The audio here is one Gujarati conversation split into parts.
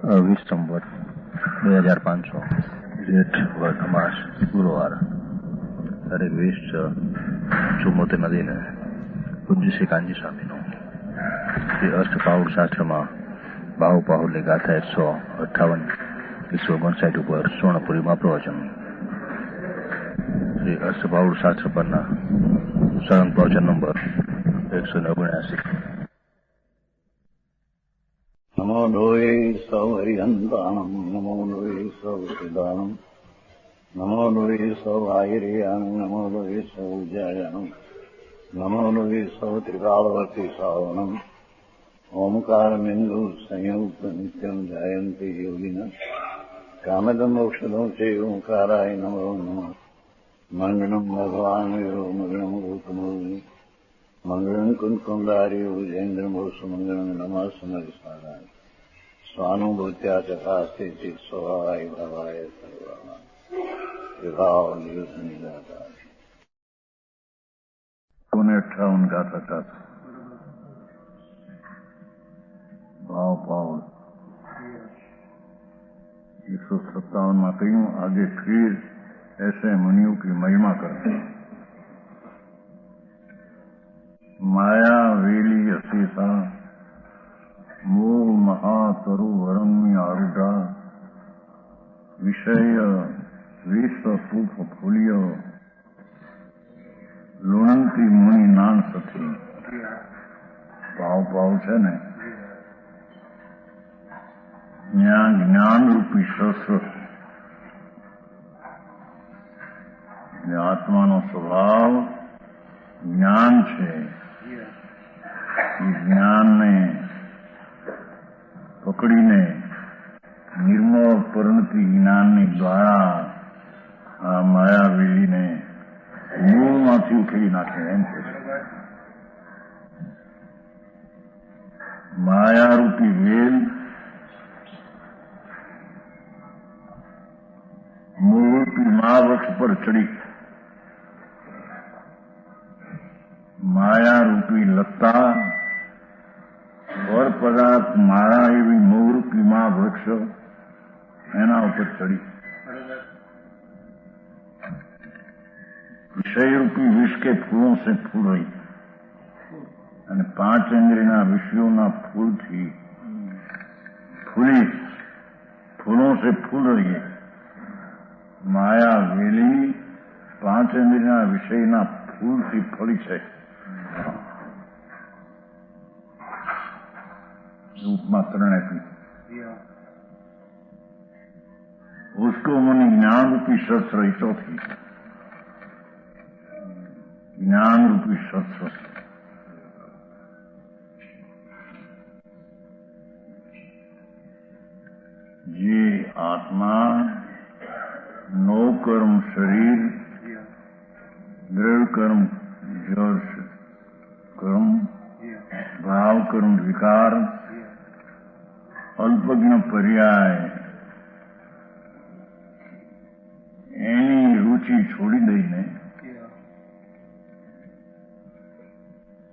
વિસ્તંવત 2500 જેઠ વદ અમાસ ગુરુવાર તારીખ 20/6/74 ના દિને પૂજ્ય શ્રી કાંજી સ્વામીનું શ્રી અષ્ટપાઉલ શાસ્ત્રમાં બાહુપાહુલની ગાથા 158-159 ઉપર સુવર્ણપુરીમાં પ્રવચન. શ્રી અષ્ટપાઉલ શાસ્ત્ર પરના સળંગ પ્રવચન નંબર 179. નમો લોહે સૌ હરિહંતાણમ, નમો લોહે સૌ સિદાનમ, નમો લોહે સૌ આયર્યાણમ, નમો લોહે સૌ જયાણમ, નમો લોહે સૌ ત્રિકાળવર્તી સાવણમ. ઓમકાર બિંદુ સંયુક્ત નિત્યમ જાયંતિ યોગિના કામદમ મોક્ષદમ છે ઓંકારાય નમો નમઃ. મંગળમ ભગવાન વિરો મંગળમ ગૌતમોની મંગળમ કુંકુંદારી ઉજેન્દ્રમોષ મંગળમ નમઃ સમરિસારાય સ્વાનુભૂત્યા ચકાસ્તે સ્વભાવાય ભવાય સર્વા વિભાવ નિદાતા. 58 ગાથા હતા. ભાવ પાઉલ 157 में कहूँ आगे फिर ऐसे मुनियों की महिमा करते. माया वेली अशेषा मोह महातरु वरंगी आरूढ़ा विषय विश्व पुफ फूल्य લુણંતી મુનિ નાન સથી. ભાવ પાવ છે ને ત્યાં જ્ઞાનરૂપી શસ્ત્ર, આત્માનો સ્વભાવ જ્ઞાન છે. એ જ્ઞાનને પકડીને નિર્મળ પરિણતિ જ્ઞાનની દ્વારા આ માયાવેલીને મૂળમાંથી ઉખેડી નાખે એમ છે. માયારૂપી વેલ મૂળરૂપી મહાવૃક્ષ પર ચડી માયારૂપી લતા પર પદાર્થ માળા એવી મૂળરૂપી મહાવૃક્ષ એના ઉપર ચડી विषय रूपी विष के फूलों से फूल रही અને 5 इंद्रियों विषयों फूल थी फूली फूलों से फूल रही है. माया वेली 5 इंद्रियों विषयના फूलથી ફળી છે. रूपमा करण अपनी उसको मुनि ज्ञान रूपी शस्त्र ऐसो थी. ज्ञान रूपी शस्त्र ये आत्मा नो कर्म शरीर दृढ़ कर्म जड़ कर्म भाव कर्म विकार अल्पज्ञ पर्याय एनी रुचि छोड़ी दईने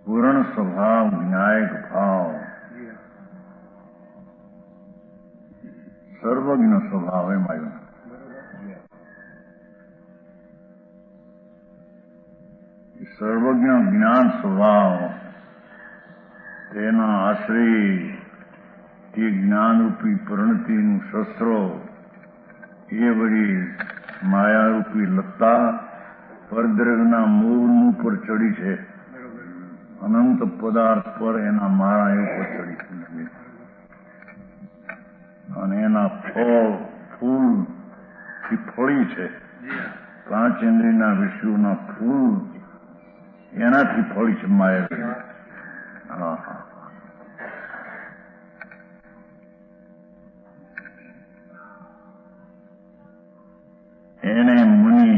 पूर्ण स्वभाव विनायक भाव सर्वज्ञ स्वभाव है मायो. सर्वज्ञ ज्ञान स्वभाव तेना आश्रय તે જ્ઞાનરૂપી પરિણતિનું શસ્ત્રો એ વળી માયારૂપી લતા પરદ્રવ્યના મૂળનું પર ચડી છે. અનંત પદાર્થ પર એના માળા ઉપર ચડી છે અને એના ફૂલથી ફળી છે. 5 ઇન્દ્રિયના વિષયોના ફૂલ એનાથી ફળી છે માયા. હા હા. એને મુનિ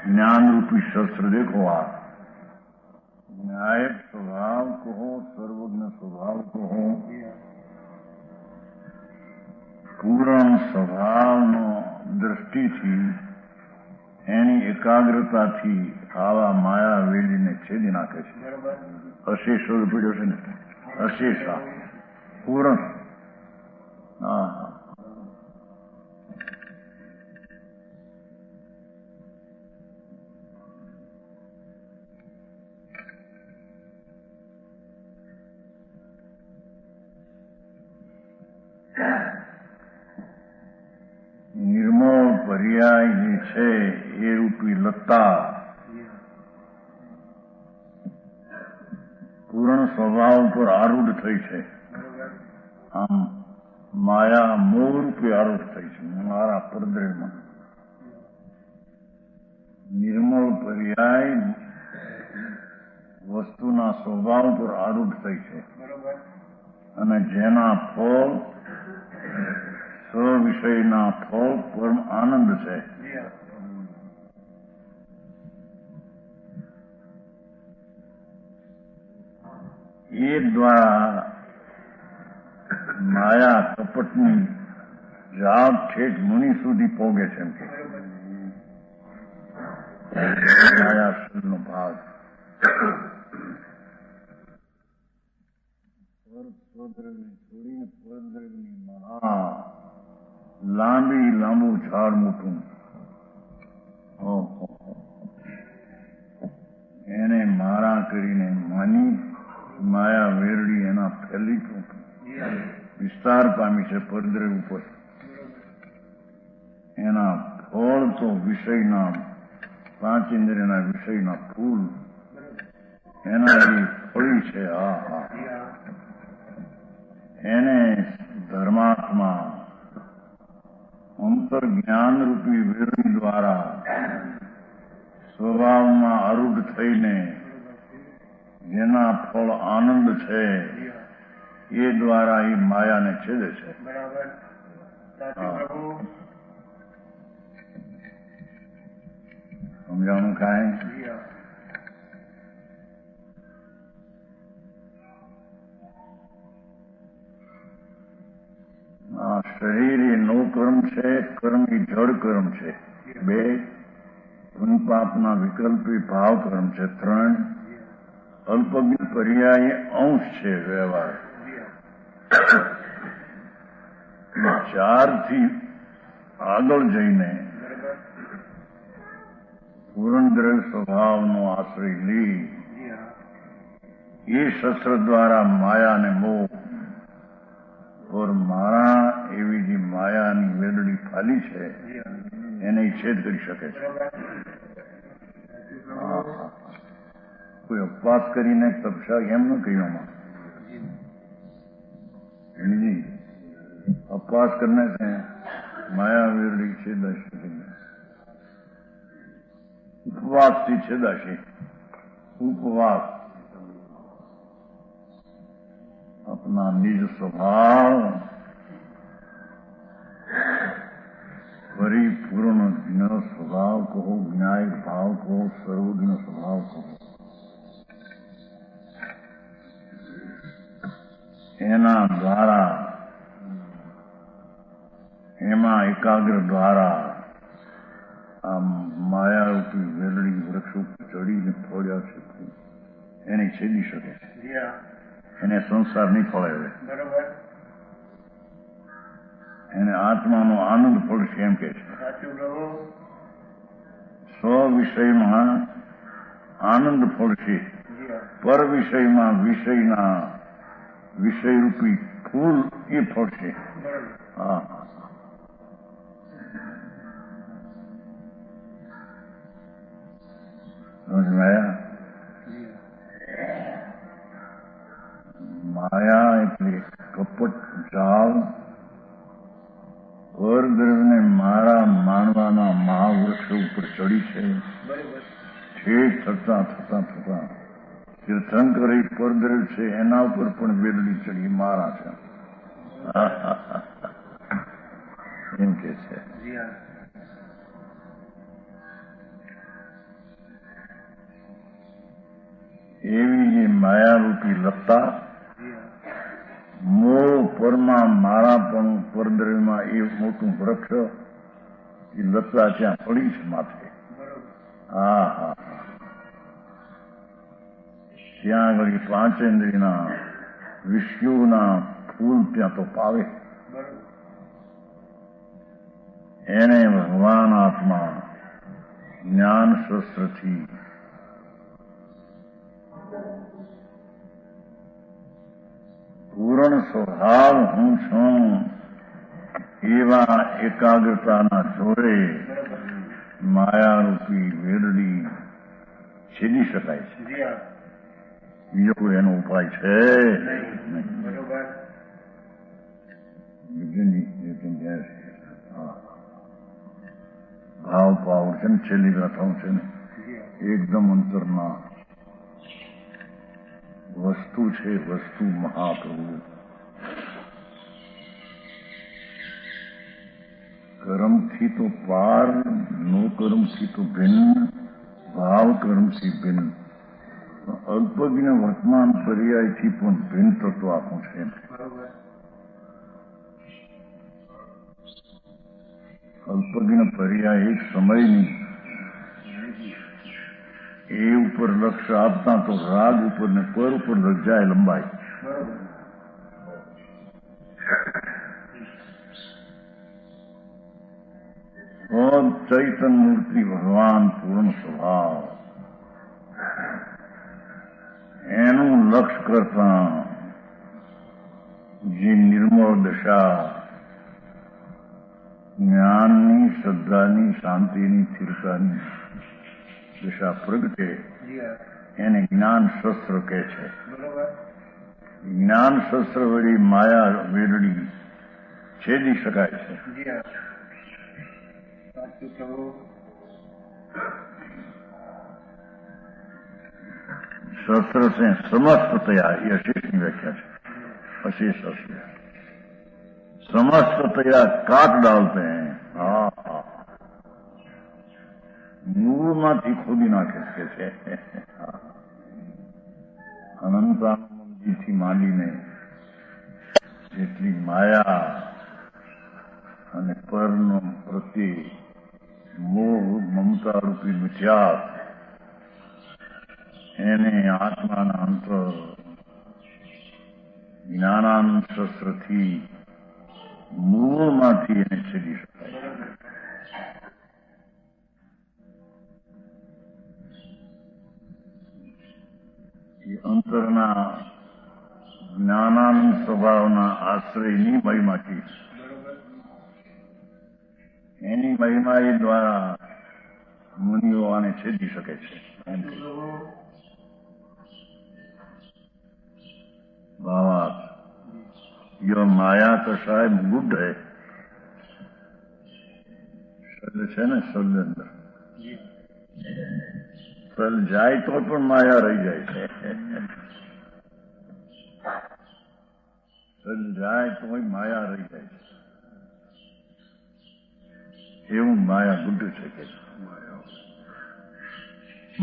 ज्ञान रूपी शस्त्र देखो. आप न्यायिक स्वभाव को हो, सर्वज्ञ स्वभाव को हो, पूर्ण स्वभावનો દ્રષ્ટિથી એની એકાગ્રતાથી આવા માયાવેલીને છેદી નાખે છે. અશેષ પીડ્યો છે ને, અશેષા પૂર્ણ હા નિર્મળ પર્યાય જે છે એ રૂપી લતા પૂર્ણ સ્વભાવ પર આરૂઢ થઈ છે. આમ માયા મોહ રૂપે આરૂઢ થઈ છે મારા પરદ્રવ્યમાં. નિર્મળ પર્યાય વસ્તુના સ્વભાવ પર આરૂઢ થઈ છે અને જેના ફળ સ્વવિષયના ફળ પરમ આનંદ છે. એ દ્વારા માયા કપટની જાપ ઠેઠ મુનિ સુધી પોગે છે. એમ કે માયાશીલનો ભાગ છોડીને પરદ્રવ્યની મહા લાંબુ ઝાડ મોટું એને મારા કરીને માની માયા વેરડી એના ફેલી વિસ્તાર પામી છે પરદ્રવ્ય ઉપર. એના ફળ તો વિષયના પાંચ ઇન્દ્રિયના વિષયના ફૂલ એના જે ફળી છે. એને ધર્માત્મા અંતર જ્ઞાન રૂપી વેરડી દ્વારા સ્વભાવમાં આરૂઢ થઈને જેના ફળ આનંદ છે એ દ્વારા એ માયાને છેદે છે. સમજાણું કાંઈ? શરીર એ નો કર્મ છે, કર્મ એ જડ કર્મ છે. બે પુણ્ય પાપના વિકલ્પી ભાવ કર્મ છે. ત્રણ અલ્પજ્ઞ પર્યાય અંશ છે વ્યવહાર. ચારથી આગળ જઈને પૂર્ણદ્રવ્ય સ્વભાવનો આશ્રય લી એ શસ્ત્ર દ્વારા માયાને મોહ ઓર મારા એવી જે માયાની વેલડી ફાલી છે એને છેદ કરી શકે છે. કોઈ ઉપવાસ કરીને તપસ્યા એમ ન કહ્યું. उपवास करने से माया वेरड़ी छेदाशी, उपवास थी छेदाशी. उपवास अपना निज स्वभाव परिपूर्ण ज्ञ स्वभाव कहो, ज्ञायक भाव कहो, सर्वज्ञ स्वभाव कहो, एना द्वारा एमा एकाग्र द्वारा आ मायारूपी वेलड़ी वृक्ष ઉપર ચડીને ફોડ્યા છે એને છેદી શકે છે. એને સંસાર નહીં ફળાવે, એને આત્માનો આનંદ પડશે એમ કે છે. સ્વ વિષયમાં આનંદ પડશે, પર વિષયમાં વિષયના વિષયરૂપી ફૂલ એ ફળશે. હા, સમજાયા? માયા એટલે કપટ જાળ, પરદ્રવ્યને મારા માનવાના મહાવૃક્ષ ઉપર ચડી છે. ઠેઠ થતા થતા થતા તીર્થંકર એ પરદ્રવ્ય છે એના ઉપર પણ વેલડી ચડી મારા છે એમ કે છે. એવી જે માયારૂપી લતા મોહ પરમાં મારા પણ પરદ્રવ્યમાં એ મોટું વૃક્ષ એ લતા ત્યાં પડી છે માથે. હા હા, ત્યાં આગળ પાંચેન્દ્રિયના વિષયોના ફૂલ ત્યાં તો પાવે. એને ભગવાન આત્મા જ્ઞાન શસ્ત્રથી પૂર્ણ સ્વભાવ હું છું એવા એકાગ્રતાના જોરે માયારૂપી વેરડી છેદી શકાય છે. બીજો કોઈ એનો ઉપાય છે ભાવ પાવ છે ને છેલ્લી ગાથાઓ છે ને એકદમ અંતરના વસ્તુ છે. વસ્તુ મહાપ્રભુ કર્મથી તો પાર, નો કર્મથી તો ભિન્ન, ભાવ કર્મથી ભિન્ન. અલ્પજ્ઞ વર્તમાન પર્યાયથી પણ ભિન્ન તત્વ આખું છે. અલ્પજ્ઞ પર્યાય એક સમયની એ ઉપર લક્ષ્ય આપતા તો રાગ ઉપર ને પર ઉપર જાય લંબાઈ. ચૈતન મૂર્તિ ભગવાન પૂર્ણ સ્વભાવ એનું લક્ષ્ય કરતા જે નિર્મળ દશા જ્ઞાનની, શ્રદ્ધાની, શાંતિની, સ્થિરતાની દશા પ્રગટે એને જ્ઞાન શસ્ત્ર કહે છે. જ્ઞાન શસ્ત્ર વળી માયા વેરડી છેદી શકાય છે. शस्त्र से समस्ततया, ये अशेष की व्याख्या है. अशेष शस्त्र समस्ततया काट डालते हैं. મૂળમાંથી ખોદી નાખે છે. અનંતાનંદજીથી માંડીને જેટલી માયા અને પરનો પ્રત્યે મોહ, મમતા રૂપી મિથ્યા એને આત્માના અંતર જ્ઞાનાનંદ શસ્ત્રથી મૂળમાંથી એને છેદી શકાય. એ અંતરના જ્ઞાનાનંદ સ્વભાવના આશ્રયની મહિમાથી એની મહિમા એ દ્વારા મુનિઓ આને છેદી શકે છે. भावार्थ यो माया तो शायद गुड है. शल છે ને શલ અંદર શલ જાય તો પણ માયા રહી જાય છે. શલ જાય તો માયા રહી જાય છે. એવું માયા ગુડ છે કે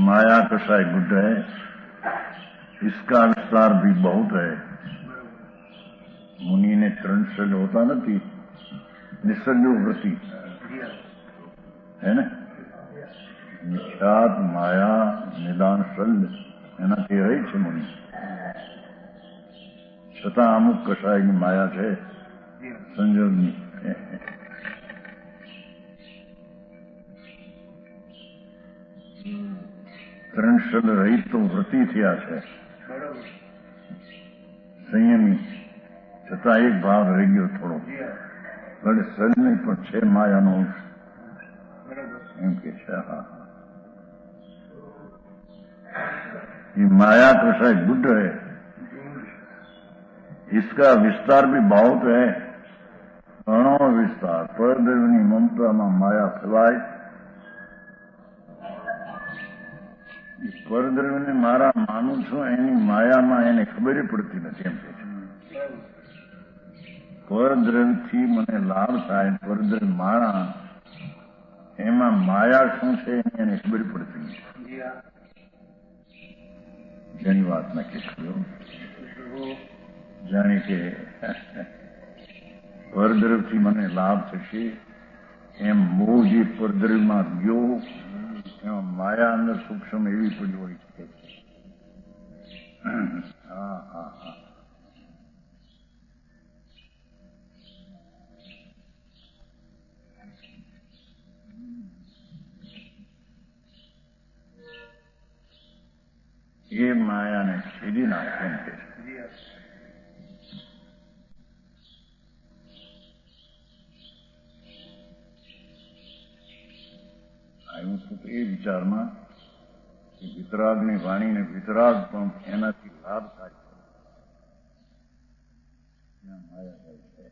माया कषाय गुड है, इसका विस्तार भी बहुत है. मुनि ने त्रणशल होता નથી, નિસર્ગો વૃત્તિ है ને, નિખ્યાત માયા નિદાન શલ એનાથી રહી છે મુનિ. છતાં અમુક કષાયની માયા છે સંજોગની. ત્રણશલ રહિત તો વૃત્તિ થયા છે, સંયમી, છતાં એક ભાગ રહી ગયો થોડો. ભલે સલ નહીં પણ છે માયાનો અંશ એમ કે છે. હા, ये माया कषाय गुड है, इसका विस्तार भी बहुत है, घणो विस्तार. પરદેવની મમતામાં માયા ફેલાય. પરદ્રવ્યને મારા માનું છું એની માયામાં એને ખબર પડતી નથી એમ કે છે. પરદ્રવ્યથી મને લાભ થાય, પરદ્રવ્ય મારા એમાં માયા શું છે એને ખબર પડતી નથી. જેની વાત નક્કી કર્યો, જાણે કે પરદ્રવ્યથી મને લાભ થશે એમ મોહ જે પરદ્રવ્યમાં ગયો એમાં માયા અંદર સૂક્ષ્મ એવી પડી હોય છે. હા હા હા, એ માયાને છેદી નાખે એમ કે છે. હું છું એ વિચારમાં કે વિતરાગની વાણીને વિતરાગ પણ એનાથી લાભ થાય છે. ત્યાં માયા હોય છે.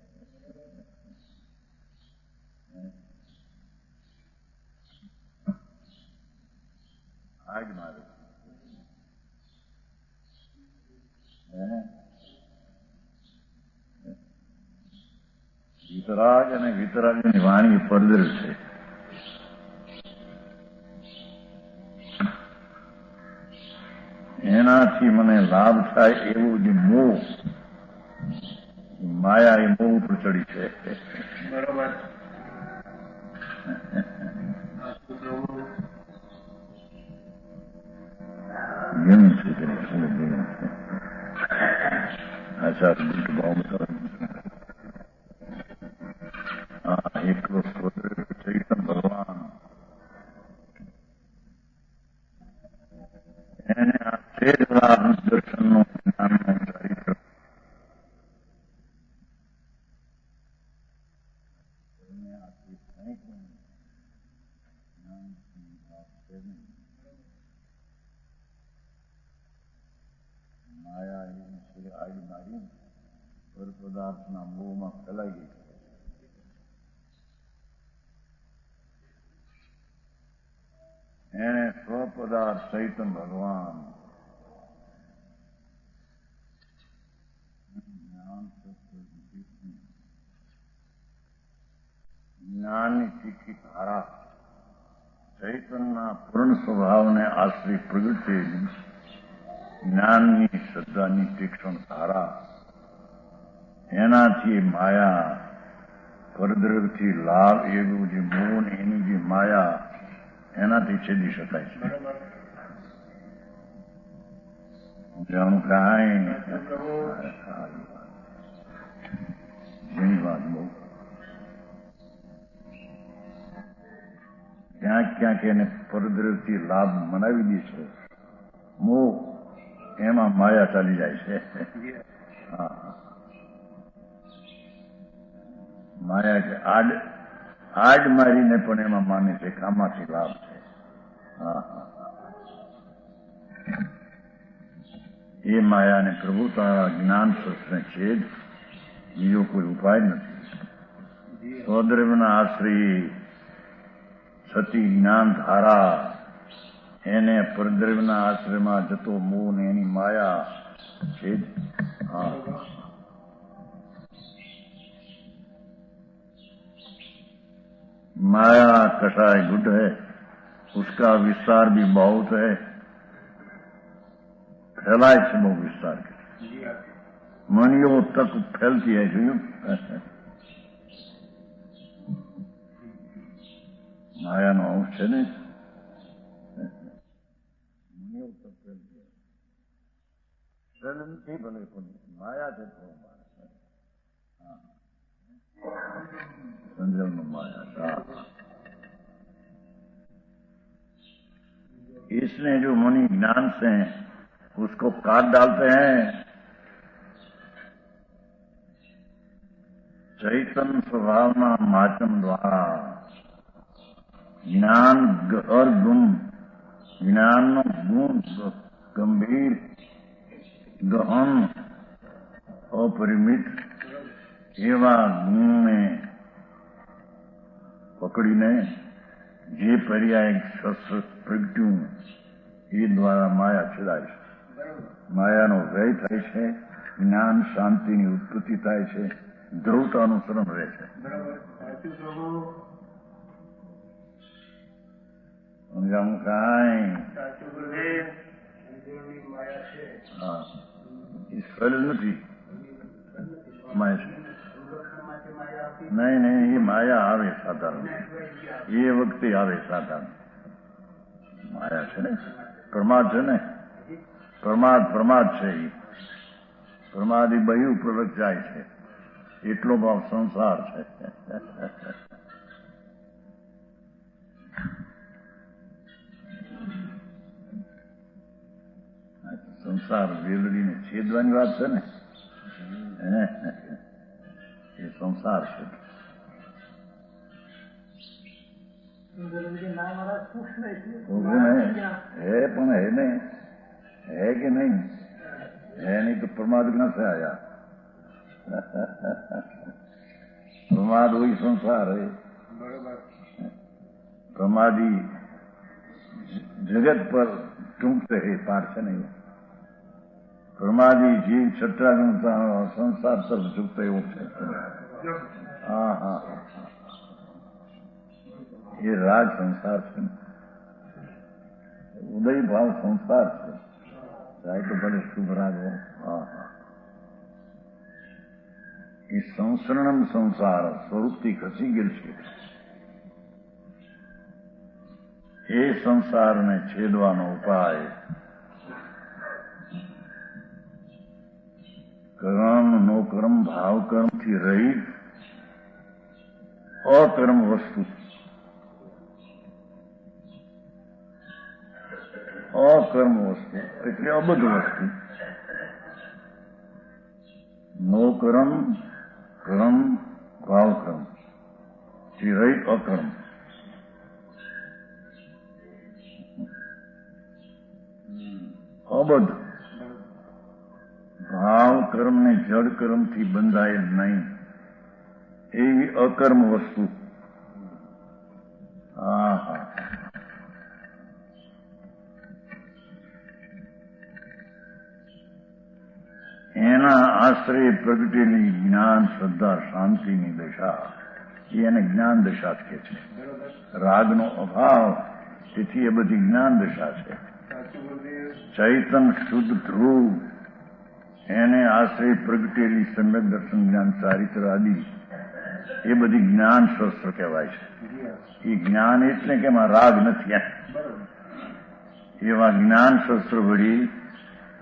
આગ મારે વિતરાગ અને વિતરાગની વાણી પરદર છે. એનાથી મને લાભ થાય એવું જે મોહ, માયા એ મોહ ઉપર ચડી છે. બરોબર. અચ્છા દૂધ ભાવ એકલો ચૈતન ભગવાન એને આ તેજ લાભ દર્શનનું જ્ઞાનનું ચરિત્ર માયા એવી છે આડી મારી પર પદાર્થના મોહમાં ફેલાઈ ગઈ. એને સ્વપદાર્થ ચૈતન ભગવાન જ્ઞાનની તીખી ધારા ચૈતનના પૂર્ણ સ્વભાવને આશ્રિત પ્રગટે જ્ઞાનની શ્રદ્ધાની તીક્ષ્ણ ધારા એનાથી માયા પરદ્રવથી લાભ એવું જે મોહ એની જે માયા એનાથી છેદી શકાય છે. જાણું કાંઈ ઘણી વાત બહુ ક્યાંક ક્યાંક એને પરદ્રવથી લાભ મનાવી દે છે. મોહ એમાં માયા ચાલી જાય છે. માયા કે આડ મારીને પણ એમાં માને છે કે આમાંથી લાભ છે. એ માયાને પ્રભુ તારા જ્ઞાન શસ્ત્રને છેદ, બીજો કોઈ ઉપાય નથી. સ્વદ્રવ્યના આશ્રય સતી જ્ઞાન ધારા એને પરદ્રવ્યના આશ્રયમાં જતો મોહ ને એની માયા છેદ. माया कषाय गुड है, उसका विस्तार भी बहुत है. फैलाय છે બહુ વિસ્તાર મણીઓ તક ફેલતી है જોયું. માયાનો અંશ છે ને મણીઓ તક ફેલતી નથી ભલે પણ માયા છે તો संजम माया का इसने जो मुनि ज्ञान से उसको काट डालते हैं. चैतन स्वभावना माध्यम द्वारा ज्ञान और गुण ज्ञान गुण गंभीर गहन अपरिमित એવા ગુણને પકડીને જે પર્યાય શસ્ત્ર પ્રગટ્યું એ દ્વારા માયા છેદાય છે. માયાનો વ્યય થાય છે. જ્ઞાન શાંતિની ઉત્પત્તિ થાય છે. ધ્રુવતાનું શરણ રહે છે. સમજાવું કાંઈ? હા એ સરળ નથી. નહીં નહીં એ માયા આવે સાધારણ, એ વખતે આવે સાધારણ. માયા છે ને પ્રમાદ છે ને પ્રમાદ છે. એ પ્રમાદ એ બહુ પ્રગટ જાય છે. એટલો ભાવ સંસાર છે. સંસાર વેલડીને છેદવાની વાત છે ને, એ સંસાર છે. है पण है नहीं, है कि नहीं? है नहीं तो प्रमाद कहां से आया? प्रमाद वही संसार है. प्रमादी जगत पर टूटते है, पार से नहीं. प्रमादी जीव छठा संसार सब झुकते हो. हाँ हाँ, ये राग संसार છે, ઉદય ભાવ સંસાર છે. ચાહે તો ભલે શુભ રાગ હો. હા હા, એ સંસરણમ સંસાર સ્વરૂપથી ખસી ગયેલ છે. એ સંસારને છેદવાનો ઉપાય કર્મ નો કર્મ ભાવ કર્મથી રહિત અકર્મ વસ્તુ, અકર્મ વસ્તુ એટલે અબદ્ધ વસ્તુ. નો કર્મ કર્મ ભાવ કર્મ થી રહિત અકર્મ. અબદ્ધ ભાવ કર્મ ને જડ કર્મથી બંધાયેલ નહીં એવી અકર્મ વસ્તુ. હા હા, એના આશ્રય પ્રગટેલી જ્ઞાન શ્રદ્ધા શાંતિની દશા, એને જ્ઞાન દશા કહે છે. રાગનો અભાવ, તેથી એ બધી જ્ઞાન દશા છે. ચૈતન શુદ્ધ ધ્રુવ, એને આશ્રય પ્રગટેલી સમ્યક દર્શન જ્ઞાન ચારિત્ર આદિ, એ બધી જ્ઞાન શસ્ત્ર કહેવાય છે. એ જ્ઞાન એટલે કે એમાં રાગ નથી. એવા જ્ઞાન શસ્ત્ર વળી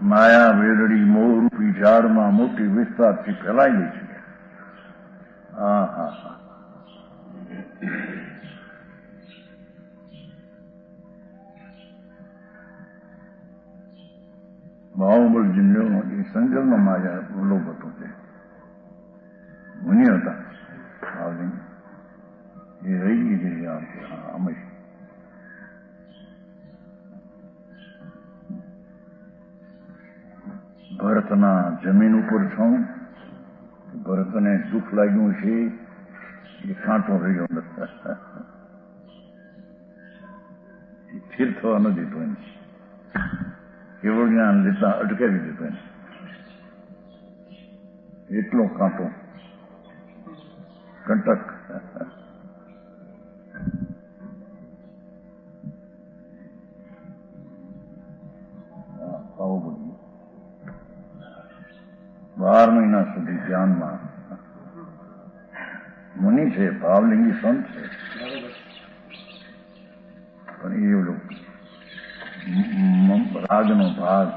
માયા વેલડી મોહરૂપી ઝાડમાં મોટી વિસ્તારથી ફેલાઈ ગઈ છે. હા હા હા, બાહુબળ જિલ્લો એ સંજલનો માયા લોભ હતો. તે મુનિ હતા, એ રહી ગઈ છે અમે. ભરતના જમીન ઉપર છું, ભરતને દુઃખ લાગ્યું છે, એ કાંટો રહ્યો નથી. એ સ્થિર થવા ન દીધો એને, કેવળ જ્ઞાન લેતા અટકાવી દીધો એને. એટલો કાંટો કંટક. આવું બધું 12 મહિના સુધી ધ્યાનમાં. મુનિ છે, ભાવલિંગી સંત છે, પણ એ રાગનો ભાગ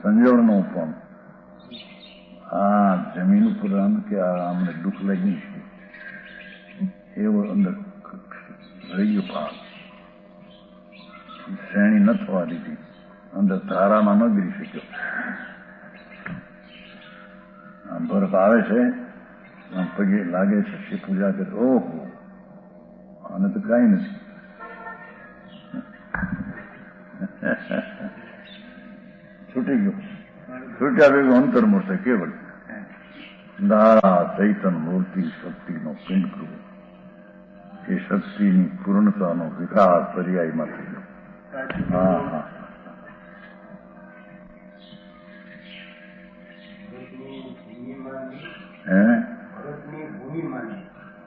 સંજોળનો પણ આ જમીન ઉપર કે અમને દુઃખ લાગ્યું છે એવો અંદર રહ્યો ભાગ શ્રેણી ન થવા દીધી, અંદર ધારામાં ન ગીરી શક્યો. ભરત આવે છે, પગે લાગે છે, શી પૂજા કરે, ઓહો આને તો કઈ નથી. છૂટી ગયો, છૂટ્યા ભેગું અંતર્મૂર્ત કેવળ ધારા ચૈતન મૂર્તિ શક્તિનો પિંડ ગૃહ, એ શક્તિની પૂર્ણતાનો વિકાસ પર્યાયમાં થઈ ગયો. હા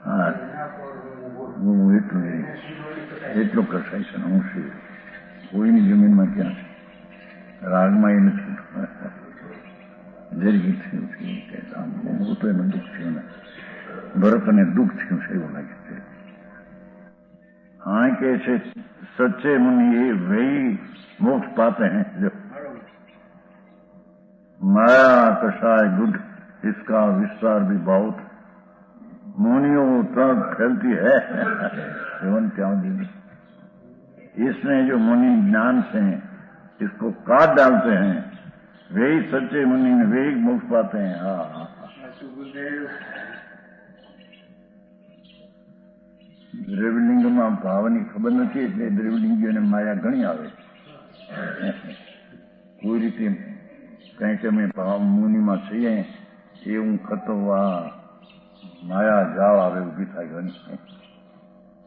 હા, એટલો કસાય છે ને. હું શું કોઈની જમીનમાં ક્યાં છે? રાગમાં એ નથી. જરી થયું છે, હું તો એનું દુઃખ થયું ને, ભરતને દુઃખ થયું છે એવું લાગે છે. હા કે છે સચ્ચે મુનિ ये वही मोक्ष पाते हैं जो माया कषाय गुड इसका विस्तार भी बहुत मुनियों तक फैलती है जीवन क्या दीदी. इसमें जो मुनि ज्ञान से इसको काट डालते हैं, वे ही सच्चे मुनि में वे ही मोक्ष पाते हैं। हाँ, દ્રવ્યલિંગમાં ભાવની ખબર નથી એટલે દ્રવ્યલિંગીઓને માયા ઘણી આવે. કોઈ રીતે કંઈક અમે ભાવ મુનિમાં છીએ એવું કરતો માયા જાળ આવે ઊભી થાય ઘણી.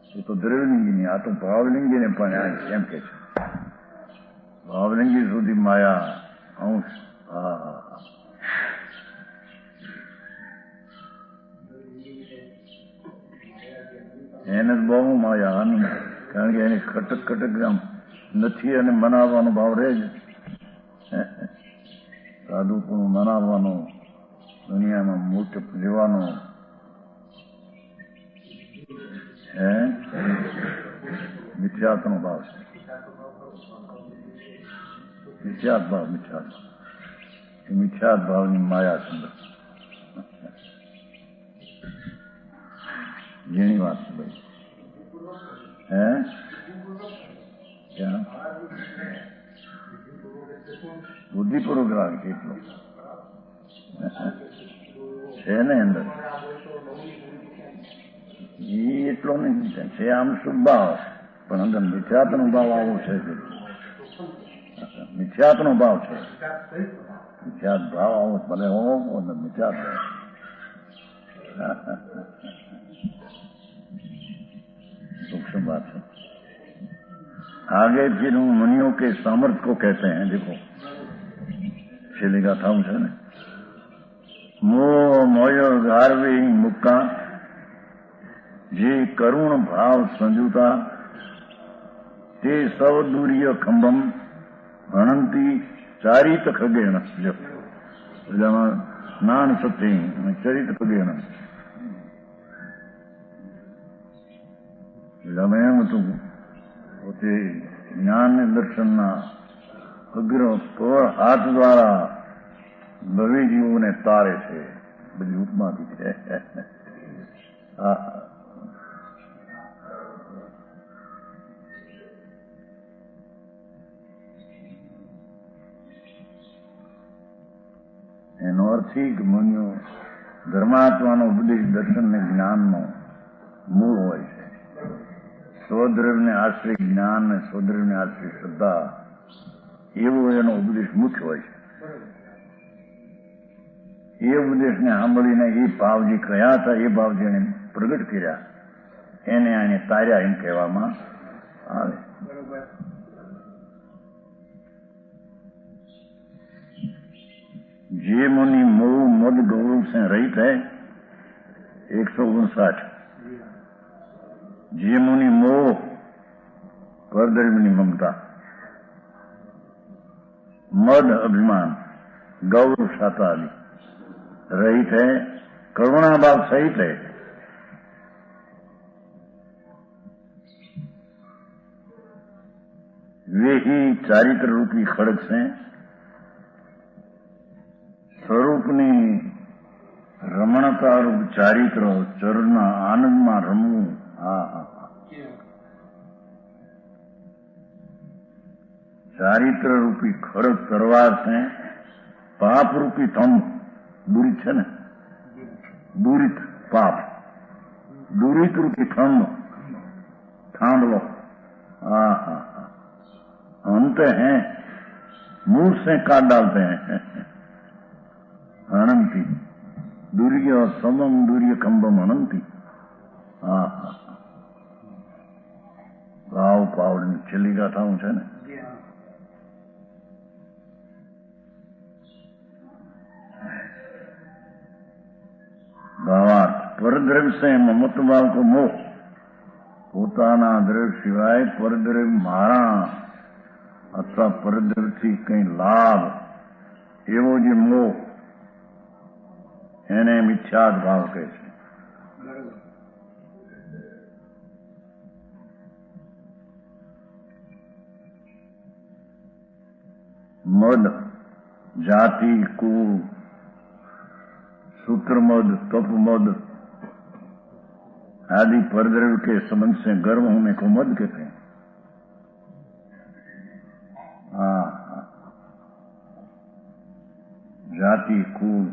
એ તો દ્રવ્યલિંગીની, આ તો ભાવલિંગીને પણ એમ કે છે ભાવલિંગી સુધી માયા અંશ. હા, એને જ બહુ માયા આની, કારણ કે એની ખટક ખટક આમ નથી અને મનાવવાનો ભાવ રહે જ. સાધુ પણ મનાવવાનો, દુનિયામાં મોટ લેવાનો, મિથ્યાત્વનો ભાવ છે. મિથ્યાત ભાવ, મિથ્યાત ભાવની માયા સુંદર ઝીણી વાત છે ભાઈ. ક્યાં બુદ્ધિપૂર્વક રાગ કેટલો છે ને અંદર એ એટલો નહીં છે. આમ શુભ ભાવ પણ અંદર મિથ્યાત્વનો ભાવ આવો છે. મિથ્યાત્વનો ભાવ છે. મિથ્યાત ભાવ આવો ભલે હો અંદર મિથ્યાત ભાવ. सूक्ष्म बात है. आगे फिर मुनियों के सामर्थ्य को कहते हैं. देखो छेली गाथाओं से ने मोह मोयो गारवे मुक्का जे करुण भाव संजुता ते सव दूरीय खंभम अनंती चारित खगेण. नान सत्य चरित खगेण. એટલે એમ હતું પોતે જ્ઞાન ને દર્શનના અગ્ર પર હાથ દ્વારા નવી જીવોને તારે છે. બધી ઉપમાથી છે. એનો અર્થ કે મુનિઓ ધર્માત્માનો ઉપદેશ દર્શન ને જ્ઞાનનો મૂળ હોય છે. સ્વદ્રવ્યને આશ્રય જ્ઞાન ને સ્વદ્રવ્યને આશ્રય શ્રદ્ધા એવો એનો ઉપદેશ મુખ્ય હોય છે. એ ઉપદેશને સાંભળીને એ ભાવ જે કયા હતા એ ભાવ જેને પ્રગટ કર્યા એને આને તાર્યા એમ કહેવામાં આવે. જે મુનિ મોહ મદ ગૌરવ से रहित है 159. જે મુનિ મોહ પરદ્રવ્યની મમતા, मद अभिमान गौरव शाताली रहित है, करुणा भाव सहित है. वे ही चारित्र रूपी खड़ग से સ્વરૂપની રમણતા રૂપ ચારિત્ર ચરણના આનંદમાં રમવું. ચારિત્ર રૂપી ખડક તરવાર છે. પાપ રૂપી થંભ દુરિત છે ને, દુરિત પાપ, દુરિત रूपी थंभ थांडलो. अंत हैं मूल से काट डालते हैं. अनंती दूर्य समम दूर्य कंबम अनंती. भाव पावड़ छेल्ली गाथाओं છે ને. भावार्थ परद्रव्य से ममत्व भाव को मोह, પોતાના દ્રવ્ય સિવાય પરદ્રવ્ય મારા અથવા પરદ્રવ્યથી કઈ લાભ એવો જે મોહ એને મિથ્યાત ભાવ કહે છે. મદ जाति कुल सूत्र मद तप मद आदि परद्रव्य के संबंध से गर्व होने को मद कहते हैं. જાતિ કુળ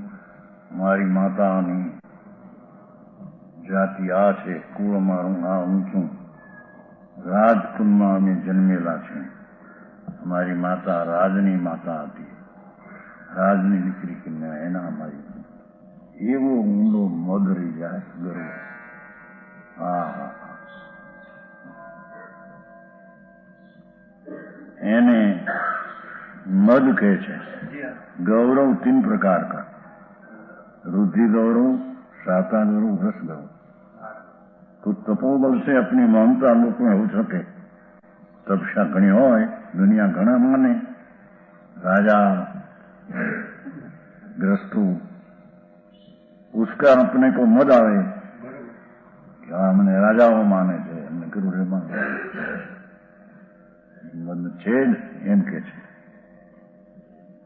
મારી માતાની જાતિ આ છે, કુળ અમારું આ ઊંચું, રાજકુળમાં અમે જન્મેલા છે. અમારી માતા રાજની માતા હતી, રાજની દીકરી કન્યા, એના અમારી એવો ઊંડો મદ રહી જાય ગર્વ. હા હા એને मद कहे छे. गौरव 3 प्रकार का, रुद्धि गौरव, शाता गौरव, रस गौरव. तो तपोबल से अपनी ममता लोग में हो सके, तपस्या घनी होय, दुनिया घना माने, राजा ग्रस्तु, उसका अपने को मद आवे कि हमने राजाओं माने छे, हमने गुरु माने मद छेद एम के छे.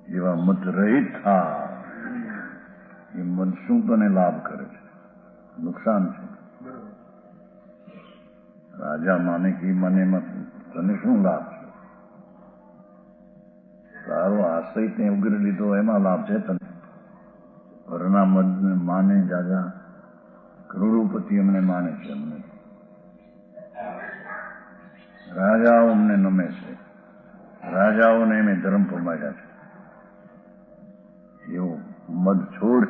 જેવા મત રહિત થા એ મત શું તને લાભ કરે છે? નુકસાન છે. રાજા માને કે મને મત તને શું લાભ છે? તારો આશય તે ઉગરી લીધો એમાં લાભ છે તને. વરના મત માને જાજા કરોડોપતિ અમને માને છે, અમને રાજાઓ અમને નમે છે, રાજાઓને મેં ધર્મ પમાડ્યા છે. એવો મદ છોડ.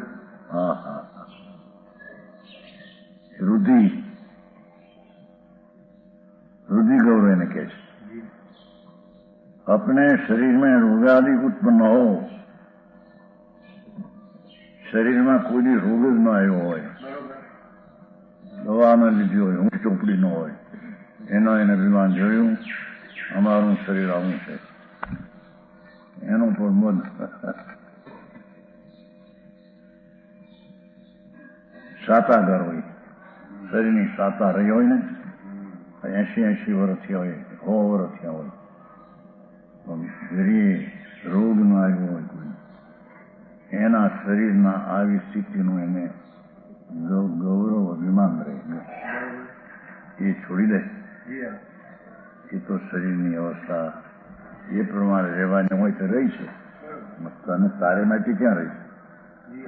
હા હા रुद्धि गौरव ने कहे अपने शरीर में रोगादि उत्पन्न हो, शरीर में कोई रोग ज न आयो होय, दवा न लीधी होय, ऊँच चोपड़ी न होय, एनो एने अभिमान जोयुं अमारुं शरीर आवुं छे, एनो पर मद. सातागार होय, शरीरनी साता रही होय ने 80 વર્ષ થયા હોય, 100 વર્ષ થયા હોય, પણ જરી રોગ ન આવ્યો હોય કોઈ, એના શરીરના આવી સ્થિતિનું એને ગૌરવ અભિમાન રહે, એ છોડી દે. એ તો શરીરની અવસ્થા એ પ્રમાણે રહેવાની હોય તો રહી છે. તને તારે માટે ક્યાં રહી?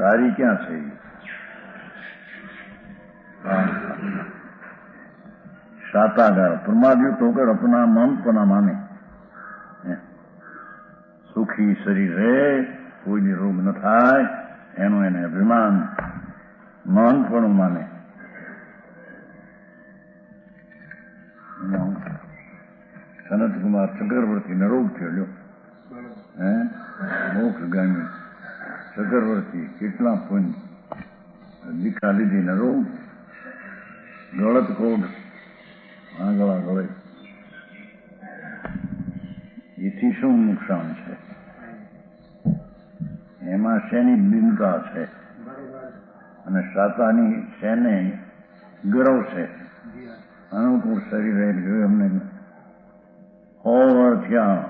તારી ક્યાં છે? शातागार प्रमादयुक्त होकर अपना मन पना माने, सुखी शरीर रहे, कोई रोग न थाय, एनो एने अभिमान मन पण माने. सनत कुमार चक्रवर्ती ने रोग थयो, मोक्षगामी चक्रवर्ती કેટલા પુણ્ય દીકરા લીધી ને રોગ, ગળત કોડ આગળ ગળે. એથી શું નુકસાન છે? એમાં શેની ભિન્નતા છે? અને સાતાની શેને ગૌરવ છે? અનુકૂળ શરીર જોયું અમને 100 વર્ષ થયા,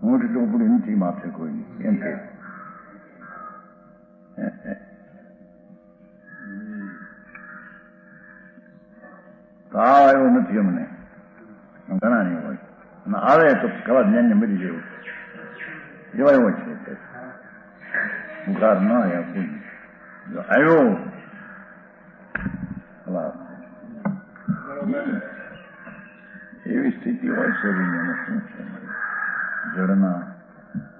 ઊંટ ચોપડી નથી માથે કોઈ, એમ કે તાવ આવ્યો નથી અમને, ઘણા નહીં હોય, અને આવે તો ખરા જ્ઞાનને મરી જેવું એવા હોય છે. બુખાર ન આવ્યા કોઈ આવ્યો એવી સ્થિતિ હોય શરીરની. અને શું છે જળના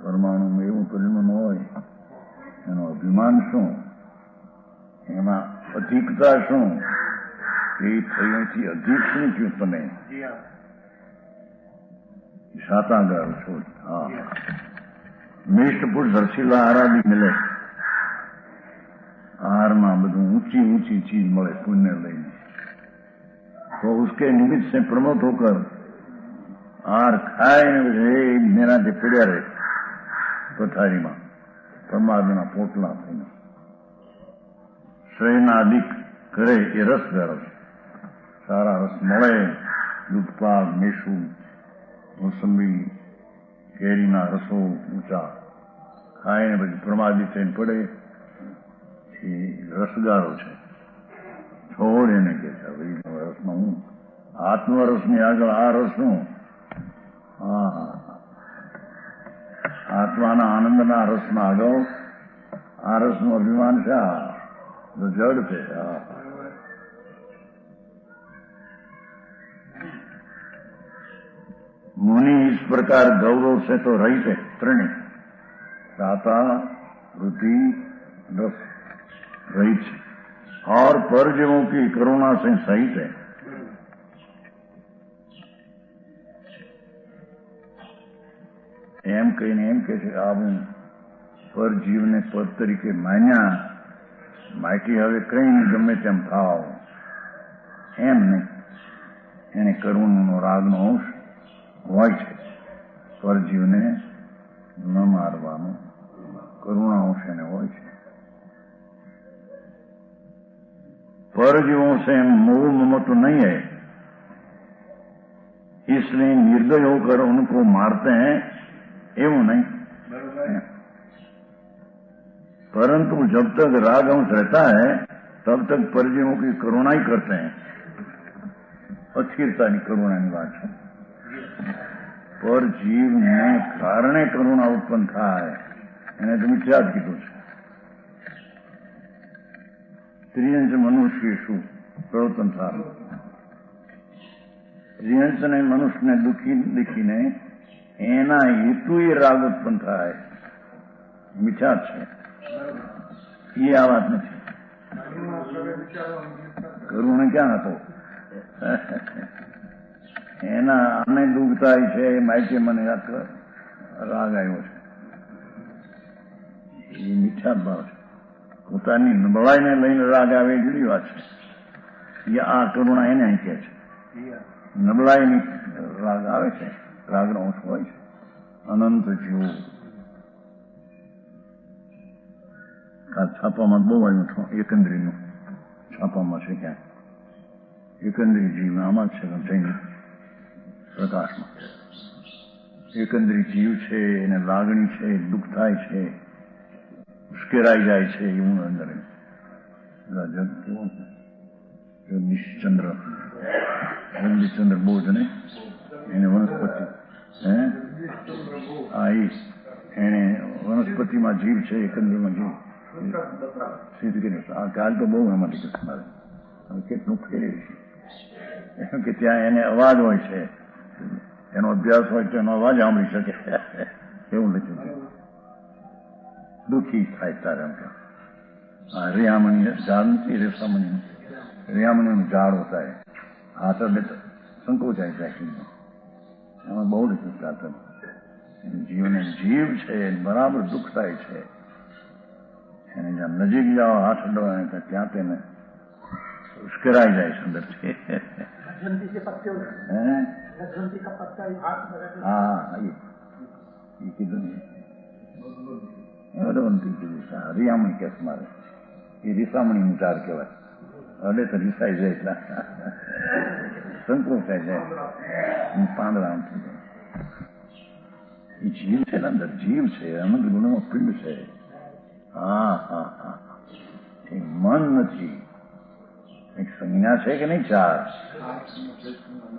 પરમાણુમાં એવું પરિણામ હોય, એનું અભિમાન શું, એમાં અધિકતા શું, એ થયાથી અધિક શું થયું તને? સાતાગાર છોડ. હા, મિષ્ટપુર દર્શીલા આરાદી મળે, आहार में બધું ऊंची ऊंची चीज મળે पुण्य લઈને, तो उसके निमित्त से प्रमोट होकर आहार खाए मेरा पीड़िया रहे पथारी में परमात्मा पोटला थઈને શરીરના અધિક કરે એ રસ ગરમ સારા રસ મળે, દૂધપાક, મેસું, મોસંબી, કેરીના રસો ઊંચા ખાઈને પછી પ્રમાદી થઈને પડે એ રસગારો છે. છોડ એને કે છે રસમાં હું આત્મરસની આગળ આ રસનું, હા આત્માના આનંદના રસના આગળ આરસનું અભિમાન છે તો જડ છે. मुनि इस प्रकार गौरव से तो रहित है त्रिणी दाता वृद्धि रस रहित है और परजीवों की करुणा से सहित है. એમ કહીને એમ કે છે કે આ હું પરજીવને પદ તરીકે માન્યા માટી હવે કઈ ગમે તેમ થાવ એમ નહીં. એને કરુણાનો રાગનો અંશ હોય છે. પરજીવને ન મારવાનો કરુણા અંશ એને હોય છે. परजीवों से मोह ममत्व नहीं है, इसलिए निर्दय होकर उनको मारते हैं एवं नहीं. परंतु जब तक राग अंश रहता है तब तक परजीवों की करुणा ही करते हैं. अस्थिरता की करुणा की बात है. परजीव ने कारणे करुणा उत्पन्न था है એને તો મિથ્યા જ કીધું છે. ત્રિયંશ મનુષ્ય શું પ્રવર્તન સારું. ત્રિયંશને મનુષ્યને દુઃખી દેખીને એના હેતુ એ રાગ ઉત્પન્ન થાય મિથ્યા છે. એ આ વાત નથી. કરુણ ક્યાં હતો? એના આને દુઃખ થાય છે માહિતી મને રાગ આવ્યો છે. એ મિથ્યા ભાવ છે. પોતાની નબળાઈને લઈને રાગ આવે એ જુદી વાત છે. એ આ કરુણા એને અહીં કહે છે. નબળાઈની રાગ આવે છે. રાગનો અંશ હોય છે. અનંત જીવો છાપામાં બહુ આવ્યું એકંદરીનું છાપામાં છે ક્યાં એકંદરી જીવ આમાં જ છે જૈન પ્રકાશમાં. એકંદરી જીવ છે એને લાગણી છે દુઃખ થાય છે ઉશ્કેરાઈ જાય છે એવું અંદર જગ કેવું છે. જગદીશચંદ્ર બોઝ ને એને વનસ્પતિ એને વનસ્પતિમાં જીવ છે એકંદરીમાં જીવ સિદ્ધ કરી. કાલ તો બહુ એમાં લીધું મારે હવે કેટલું ફેરવી છે એમ કે ત્યાં એને અવાજ હોય છે એનો અભ્યાસ હોય તો એનો અવાજ સાંભળી શકે એવું લખ્યું છે. દુઃખી થાય તારે એમ કે રેહામણી ઝાડ નથી રેસામણી રેહામણીનું ઝાડ હોતા है हाथ में संकोचाई જાય એમાં બહુ લખ્યું ચાલતું. જીવને જીવ છે બરાબર દુઃખ થાય છે એને જ્યાં નજીક જાઓ હાથ અડવાને ત્યાં તેને ઉશ્કેરાઈ જાય છે અંદરથી. હા એ કીધું રવંતી કીધું રિયામણી કેસ મારે એ રીસામણીનું ઝાડ કહેવાય. અડે તો રીસાઈ જાય એટલા સંકોચાઈ જાય પાંદડા થઈ જાય. એ જીવ છે ને અંદર જીવ છે અનંત ગુણોમાં પિંડ છે. હા હા હા એ મન નથી. એક સંજ્ઞા છે કે નહીં? ચાર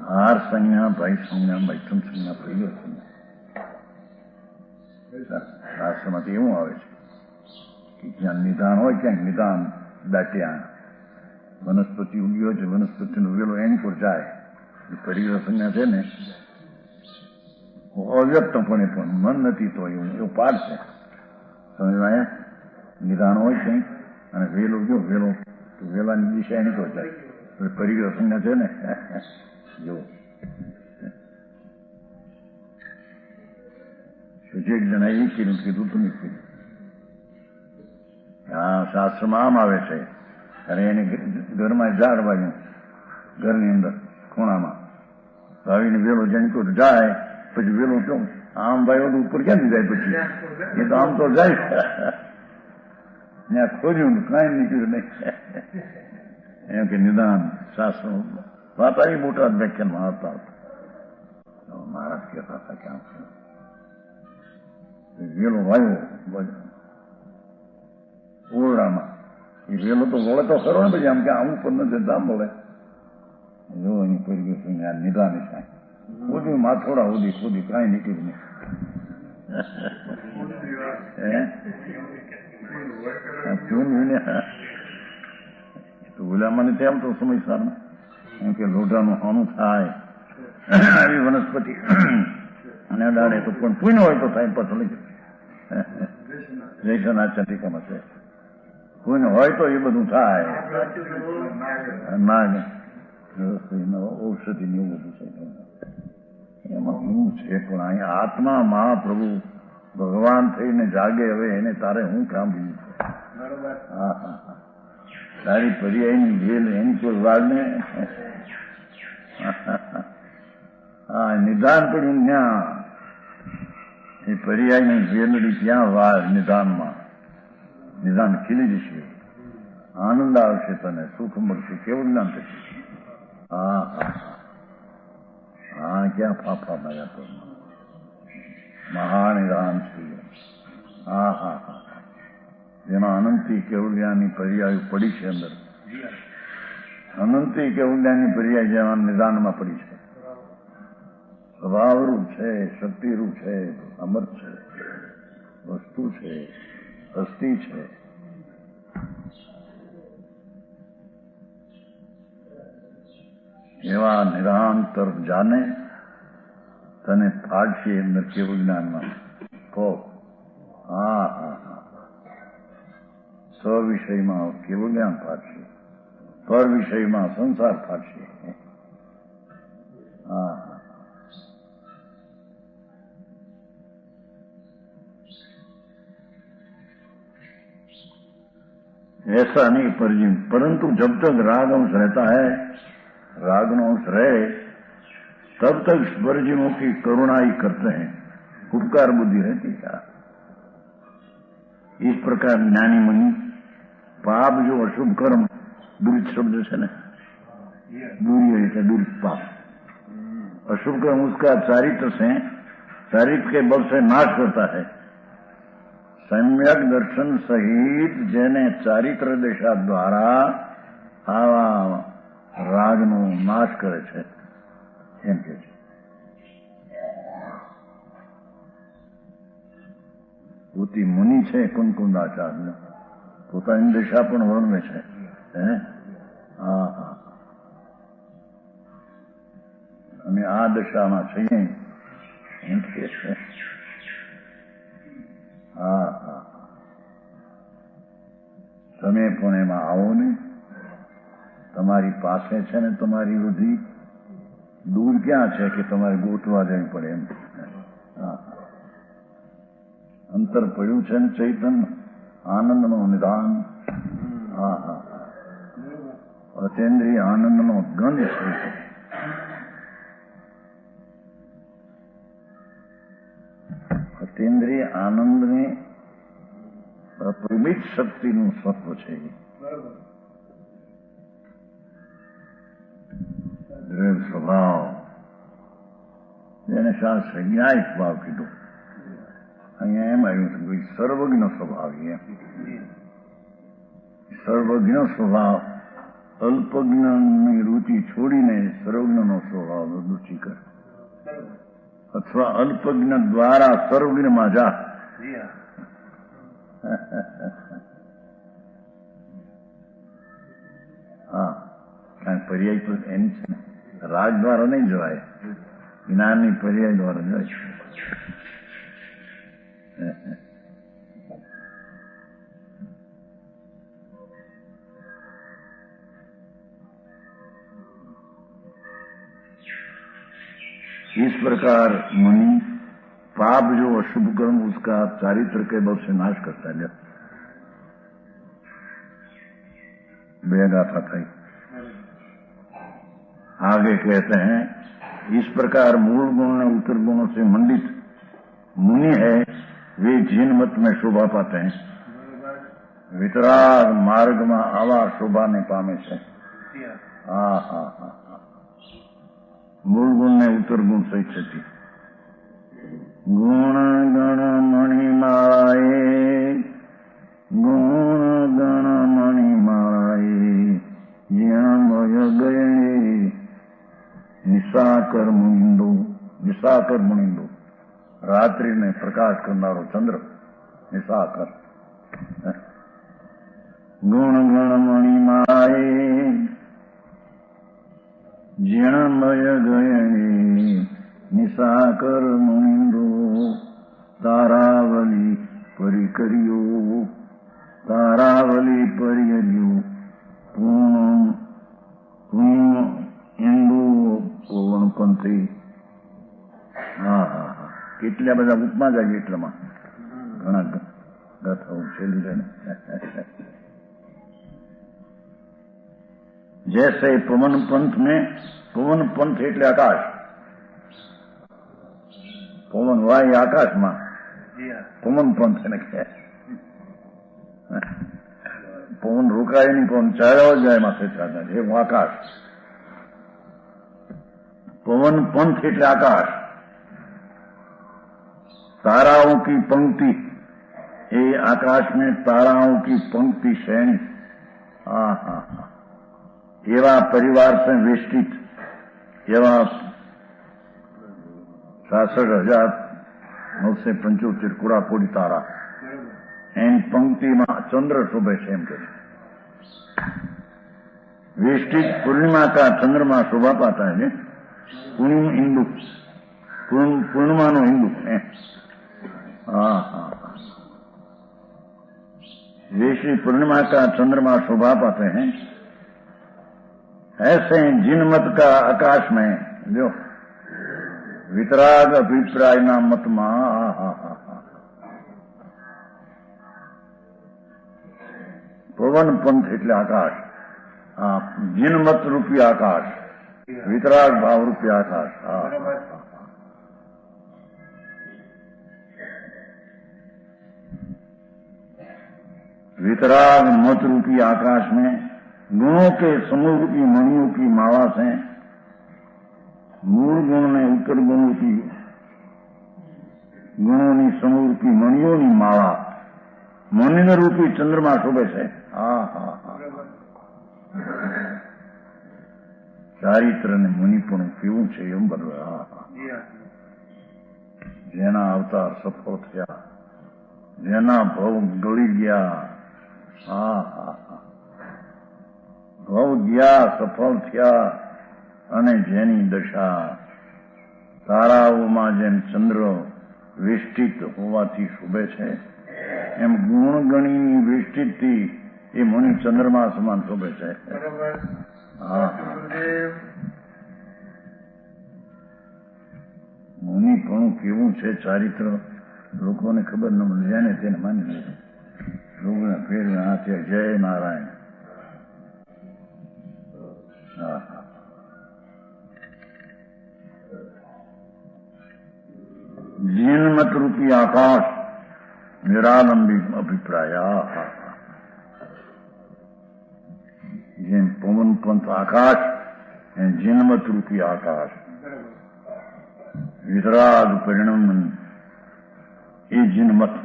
હાર સંજ્ઞા ભાઈ સંજ્ઞા મૈથુન સંજ્ઞા પહેલો સંજ્ઞા. શાસ્ત્રમાંથી એવું આવે છે કે જ્યાં નિદાન હોય ક્યાંક નિદાન દાટ્યા વનસ્પતિ ઉગ્યો છે વનસ્પતિનો વેલો એની પર જાય. એ પરિગ્રહ સંજ્ઞા છે ને અવ્યક્તપણે પણ મન નથી તો એવું પાઠ છે. સમજવાયા? નિદાન હોય ક્યાંક અને વેલો ગયો વેલો તો વેલાની દિશા એની પર જાય. પરિગ્રહ સંજ્ઞા છે ને જો એક જણા એ કીધું તો નહીં કીધું. હા શાસ્ત્રમાં આમ આવે છે. અરે એને ઘરમાં ઝાડ વાગ્યું ઘરની અંદર ખૂણામાં ભાવીને વેલો જાણીતો જાય પછી વેલો કેવું આમ ભાઈ ઓલું ઉપર ક્યાંથી જાય પછી એ તો આમ તો જાય ત્યાં ખોજ્યું કાંઈ નીકળ્યું નહીં. એમ કે નિદાન શાસ્ત્રો વાતા એ મોટા વ્યાખ્યાનમાં આવતા મહારાજ કહેતા હતા ક્યાં વેલો વાયો ઓરડામાં એ વેલો તો વળે તો ખરો ને પછી આમ કે આવું પણ નથી દામ બોલે જો એની પરિગી નિદાન થાય બધું માથોડા ઉદી ખોદી કાંઈ નીકળ્યું નહીં. ઓલામાં તેમ તો સમયસર એમ કે લોઢાનું આનું થાય આવી વનસ્પતિ અને અડાડે તો પણ પૂર્ણ હોય તો થાય પાછો લઈ જૈસન આ ચંદ્રિકામાં છે પૂર્ણ હોય તો એ બધું થાય ના ઔષધિ ને એવું બધું છે એમાં હું છે પણ અહીંયા આત્મા મહાપ્રભુ ભગવાન થઈને જાગે હવે એને તારે હું કામ બીજું છે હા હા હા તારી પર્યાયની વેલ એની કોઈ વાળ ને હા નિદાન પડ્યું ત્યાં એ પર્યાયની વેલડી ત્યાં વાળ નિદાનમાં નિદાન ખીલી જશે આનંદ આવશે તને સુખ મળશે કેવું જ્ઞાન થશે હા હા હા ક્યાં ફાફા માર્યા તો મહાનિદાન છે હા હા હા જેમાં અનંતી કેવલ્યાની પર્યાય પડી છે અંદર અનંતી કેવલ્યાની પર્યાય જેમાં નિદાનમાં પડી છે સ્વભાવરૂપ છે શક્તિરૂપ છે અમર છે વસ્તુ છે હસ્તી છે એવા નિદાન તરફ જાને તને ફાડશે અંદર કેવું જ્ઞાનમાં કહો હા હા હા સ્વવિષયમાં કેવું જ્ઞાન ફાડશે પર વિષયમાં સંસાર ફાડશે હા ऐसा नहीं परंतु जब तक राग अंश रहता है राग नो अंश रहे तब तक स्वर्जीवों की करुणा ही करते हैं उपकार बुद्धि रहती है इस प्रकार ज्ञानी मुनि पाप जो अशुभ कर्म दुरित शब्द है ना दूरी है दुरित पाप अशुभ कर्म उसका चारित्र के बल से नाश करता है सम्यक दर्शन સહિત જેને ચારિત્ર દિશા દ્વારા આવા રાગનો નાશ કરે છે એમ કે છે પોતી મુનિ છે કુંકુંદાચાર્ય પોતાની દિશા પણ વર્ણવે છે હા હા અને આ દિશામાં છીએ એમ કે છે હા હા તમે પણ એમાં આવો ને તમારી પાસે છે ને તમારી બુદ્ધિ દૂર ક્યાં છે કે તમારે ગોતવા જવી પડે એમ હા અંતર પડ્યું છે ને ચૈતન્ય આનંદનું નિદાન હા હા અચેન્દ્રિય આનંદનો ગંધ છે અતિન્દ્રિય આનંદની અપરિમિત શક્તિનું સત્વ છે દ્રઢ સ્વભાવ જેને શાસ્ત્ર ન્યાયિક ભાવ કીધું અહીંયા એમ આવ્યું છે ભાઈ સર્વજ્ઞ સ્વભાવ એમ સર્વજ્ઞ સ્વભાવ અલ્પજ્ઞની રુચિ છોડીને સર્વજ્ઞનો સ્વભાવ રુચિ કરે અથવા અલ્પજ્ઞ દ્વારા સર્વજ્ઞમાં જા હા કારણ પર્યાય તો એની છે ને રાગ દ્વારા નહીં જવાય જ્ઞાનની પર્યાય દ્વારા જાય इस प्रकार मुनि पाप जो अशुभ कर्म उसका चारित्र के बल से नाश करता है बेगाथा थी आगे कहते हैं इस प्रकार मूल गुण और उत्तर गुणों से मंडित मुनि है वे जिन मत में शोभा पाते हैं वितराग मार्ग में आवा शोभा ने पामे से हाँ हाँ हाँ मूल गुण ने उत्तर गुण सहित छती गुण गण मणिमालाए गुण गण मणिमालाए ज्ञान गए निशाकर मुनिंदो रात्रि में प्रकाश करनारो चंद्र निशाकर ગુણ ગણમણિમાએ જીણમય ગયણી નિશાકર મુંડો તારાવલી પરિકર્યો તારાવલી પરિહર્યો પૂર્ણ ઇન્દુ પવનપંથી. હા હા હા, કેટલા બધા ઉપમા જાય એટલામાં ઘણા ગાથાઓ છેલ્લી છે. जैसे पवन पंथ में, पवन पंथ એટલે આકાશ, પવન વાય આકાશમાં, પવન પંથ એને કહે. પવન રોકાય નહીં, પવન ચાલ્યો જાય માથે ચાલતા છે એવું આકાશ. पवन पंथ એટલે આકાશ. ताराओं की पंक्ति, ये आकाश में ताराओं की पंक्ति श्रेणी. हाँ हाँ हाँ, एवा परिवार से वेष्टित एवा 66,975 કુડાકોડી તારા એની પંક્તિમાં ચંદ્ર શોભે છે એમ કે वेष्टित पूर्णिमा का चंद्रमा शोभा पाता है. पूर्णिम हिंदू, पूर्णिमा नो हिंदू. हाँ हाँ, वेष्टित पूर्णिमा का चंद्रमा शोभा पाते हैं. ऐसे जिनमत का आकाश में जो वितराग अभिप्राय ना मत पवन पंथ એટલે આકાશ. जिनमत रूपी आकाश, वितराग भाव रूपी आकाश. वितराग मत रूपी आकाश में गुणों के समूह की मणियों की माला से मूल गुण ने उत्तर गुणों की गुणों की समूह की मणियों की माला मणिन रूपी चंद्रमा शोभे છે. હા હા હા, ચારિત્ર ને મુનિપણું કેવું છે એમ બનવે. હા હા, જેના અવતાર સફળ થયા, જેના ભવ ગળી ગયા. હા હા હા, ભવ ગયા, સફળ થયા, અને જેની દશા તારાઓમાં જેમ ચંદ્ર વેષ્ટિત હોવાથી શોભે છે એમ ગુણગણીની વેષ્ટિતથી એ મુનિ ચંદ્રમા સમાન શોભે છે. હા, મુનિપણું કેવું છે ચારિત્ર લોકોને ખબર ન મળે, જેને તેને માની લે. લોકોને ફેરવે હાથે જય નારાયણ. હા, જીનમત રૂપી આકાશ નિરાલંબી અભિપ્રાય. જેમ પવન પંથ આકાશ એ જીનમત રૂપી આકાશ. વિતરાગ પરિણમ એ જીનમત,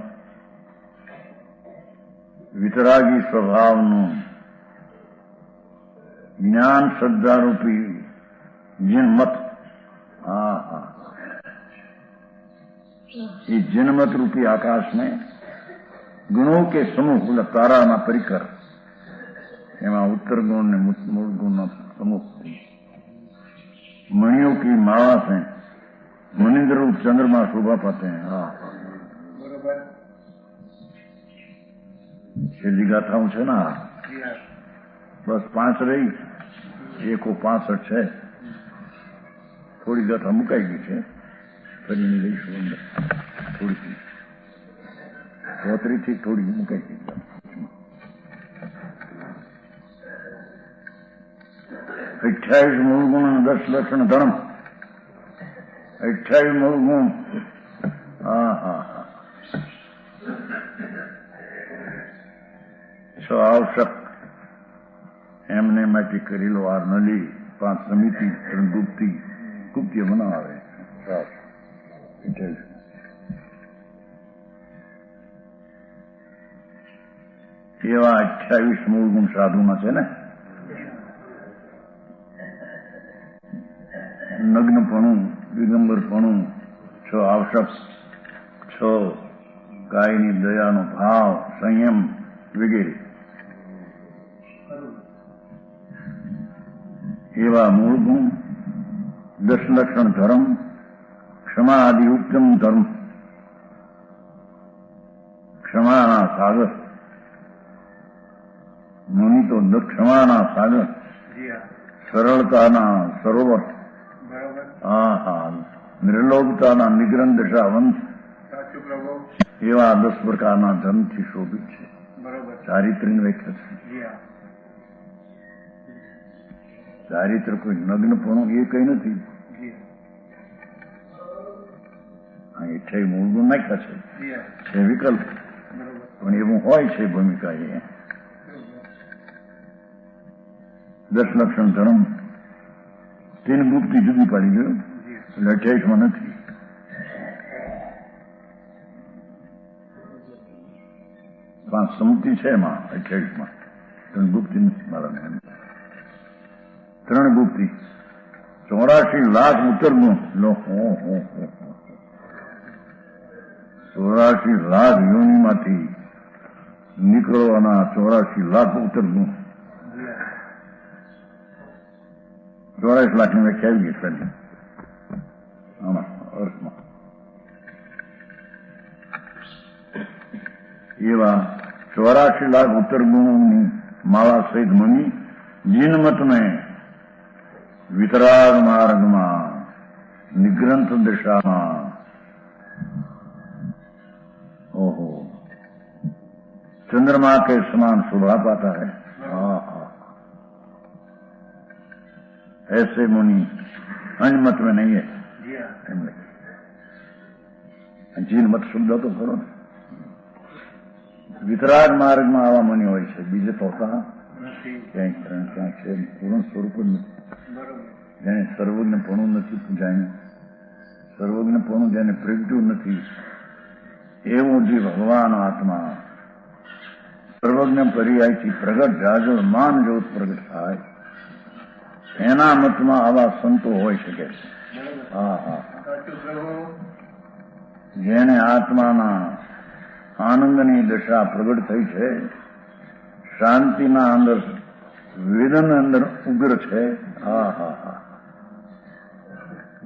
વિતરાગી સ્વભાવનું જ્ઞાન શ્રદ્ધારૂપી જીનમત. હા હા, ये जनमत रूपी आकाश में गुणों के समूह तारा परिकर एवं उत्तर गुण ने मूल गुण समूह मणियों की माला से मुनिंद्र रूप चंद्रमा शोभा पाते हैं. हाँ, छेल्ली गाथाओं છે ને, બસ 5 રહી, એકો 65 છે. થોડી ગાથા મુકાઈ ગઈ છે, ફરીને લઈશું અંદર. થોડી 34 થી થોડી મુકાઈ ગઈ. 28 મૂળ ગુણ અને 10 લક્ષણ ધર્મ. 28 મૂળ ગુણ. હા હા હા, 6 આવશ્યક એમને માટે કરેલો આ નલી 5 સમિતિ 3 ગુપ્તી બનાવે. એવા 28 મૂળ ગુણ સાધુમાં છે ને. નગ્નપણું, દિગંબરપણું, 6 આવશ્યક, 6 કાયની દયાનો ભાવ, સંયમ વગેરે. એવા મૂળ ગુણ, 10 લક્ષણ ધર્મ, ક્ષમા આદિ ઉત્તમ ધર્મ, ક્ષમાના સાગર, મુનિ તો ક્ષમાના સાગર, સરળતાના સરોવર, નિર્લોભતાના નિગ્રહ દશાવંત, એવા 10 પ્રકારના ધર્મથી શોભિત છે. ચારિત્ર્યની વ્યાખ્યા છે. ચારિત્ર કોઈ નગ્નપણું એ કઈ નથી. એ મૂળ ગુણ નાખ્યા છે વિકલ્પ, પણ એવું હોય છે ભૂમિકા. એ 10 લક્ષણ ધર્મ તેની મુક્તિ જુદી પાડી ગયું, એટલે 28માં નથી. પાંચ સમુક્તિ છે એમાં 28માં, ત્રણ ગુપ્તિ નથી મારા. 3 ગુપ્તિ, 84 લાખ ઉત્તરગુણ. 84 લાખ યોનિમાંથી નીકળવાના 84 લાખ ઉત્તરગુણ. 84 લાખની વ્યાખ્યા આવી ગઈ પહેલી આમાં અર્થમાં. એવા 84 લાખ ઉત્તરગુણોની માળા સહિત મુનિ જીનમત में वितराग मार्गમાં निग्रंथ दिशाમાં ओहो चंद्रमा के समान शोभा पाता है. ऐसे मुनि अन्य मत में नहीं है. जीन मत शब्द तो करो ने. वितराग मार्गમાં આવા મુનિ હોય છે, બીજે પોતા ક્યાંક છે. પૂર્ણ સ્વરૂપ જ નથી. જેને સર્વજ્ઞપણું નથી જાણ્યું, સર્વજ્ઞપણું જેને પ્રગટ્યું નથી, એવું જે ભગવાન આત્મા સર્વજ્ઞ પર્યાયથી પ્રગટ જાજો માન જ્યોત પ્રગટ થાય, એના મતમાં આવા સંતો હોઈ શકે છે. જેને આત્માના આનંદની દશા પ્રગટ થઈ છે, શાંતિના અંદર વેદન અંદર ઉગ્ર છે.